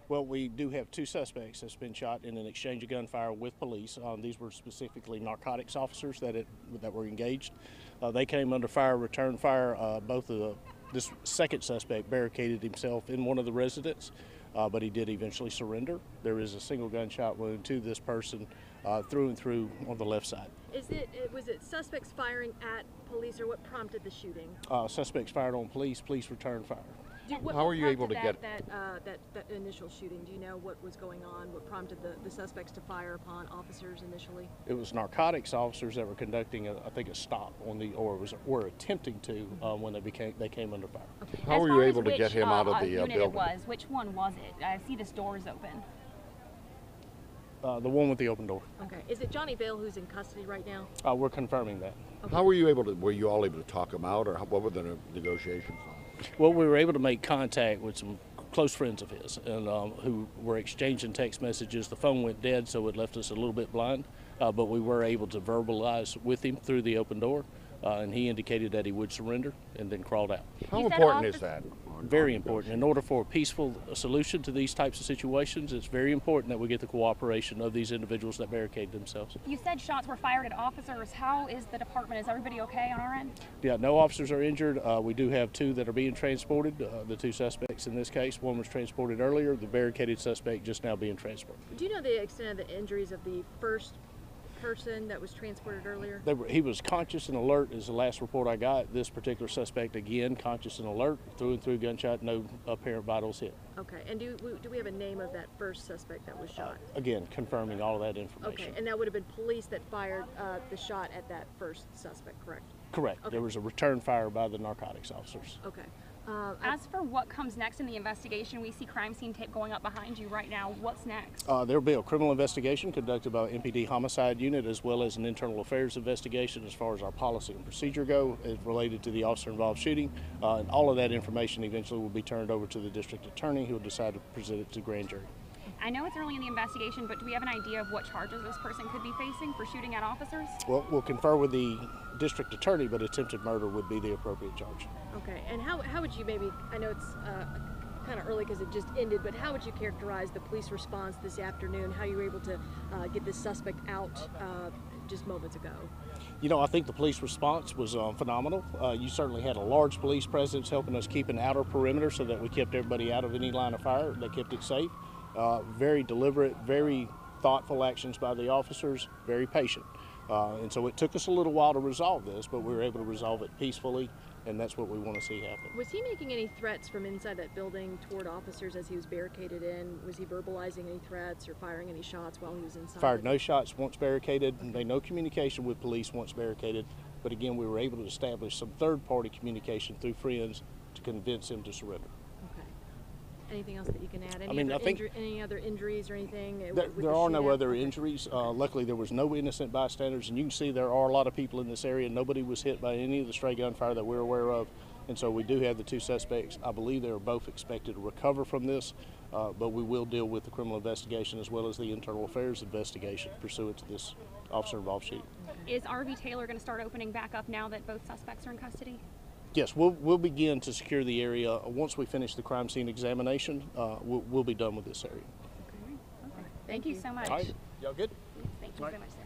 Well, we do have two suspects that's been shot in an exchange of gunfire with police. These were specifically narcotics officers that were engaged. They came under fire, returned fire. This second suspect barricaded himself in one of the residences, but he did eventually surrender. There is a single gunshot wound to this person through and through on the left side. Was it suspects firing at police, or what prompted the shooting? Suspects fired on police. Police returned fire. How were you able to get that initial shooting? Do you know what was going on? What prompted the suspects to fire upon officers initially? It was narcotics officers that were conducting, I think, a stop on were attempting to when they came under fire. Okay. How were you able to get him out of the building? It was. Which one was it? I see this door's open. The one with the open door. Okay. Is it Johnny Vale who's in custody right now? We're confirming that. Okay. How were you all able to talk him out, or what were the negotiations on? Well, we were able to make contact with some close friends of his, and who were exchanging text messages. The phone went dead, so it left us a little bit blind, but we were able to verbalize with him through the open door, and he indicated that he would surrender and then crawled out. How important is that? Very important. In order for a peaceful solution to these types of situations, it's very important that we get the cooperation of these individuals that barricade themselves. You said shots were fired at officers. How is the department? Is everybody okay on our end? Yeah, no officers are injured. We do have two that are being transported, the two suspects in this case. One was transported earlier, the barricaded suspect just now being transported. Do you know the extent of the injuries of the first person that was transported earlier? He was conscious and alert is the last report I got. This particular suspect, again, conscious and alert, through and through gunshot, no apparent vitals hit. Okay, and do we have a name of that first suspect that was shot? Again, confirming all of that information. Okay, and that would have been police that fired the shot at that first suspect, correct? Correct. Okay. There was a return fire by the narcotics officers. Okay. As for what comes next in the investigation, we see crime scene tape going up behind you right now. What's next? There will be a criminal investigation conducted by MPD Homicide Unit, as well as an internal affairs investigation as far as our policy and procedure go related to the officer-involved shooting. And all of that information eventually will be turned over to the district attorney, who will decide to present it to grand jury. I know it's early in the investigation, but do we have an idea of what charges this person could be facing for shooting at officers? Well, we'll confer with the district attorney, but attempted murder would be the appropriate charge. Okay, and how would you maybe, I know it's kind of early because it just ended, but how would you characterize the police response this afternoon, how you were able to get this suspect out just moments ago? You know, I think the police response was phenomenal. You certainly had a large police presence helping us keep an outer perimeter so that we kept everybody out of any line of fire. They kept it safe. Very deliberate, very thoughtful actions by the officers, very patient. And so it took us a little while to resolve this, but we were able to resolve it peacefully, and that's what we want to see happen. Was he making any threats from inside that building toward officers as he was barricaded in? Was he verbalizing any threats or firing any shots while he was inside? Fired no shots once barricaded. They no communication with police once barricaded. But again, we were able to establish some third-party communication through friends to convince him to surrender. Anything else that you can add? Any other injuries or anything? There are no other injuries. Luckily, there was no innocent bystanders, and you can see there are a lot of people in this area. Nobody was hit by any of the stray gunfire that we're aware of, and so we do have the two suspects. I believe they are both expected to recover from this, but we will deal with the criminal investigation as well as the internal affairs investigation pursuant to this officer-involved shooting. Is RV Taylor going to start opening back up now that both suspects are in custody? Yes, we'll begin to secure the area. Once we finish the crime scene examination, we'll be done with this area. Okay. Thank you so much. All right. Y'all good? Thank you so much, sir.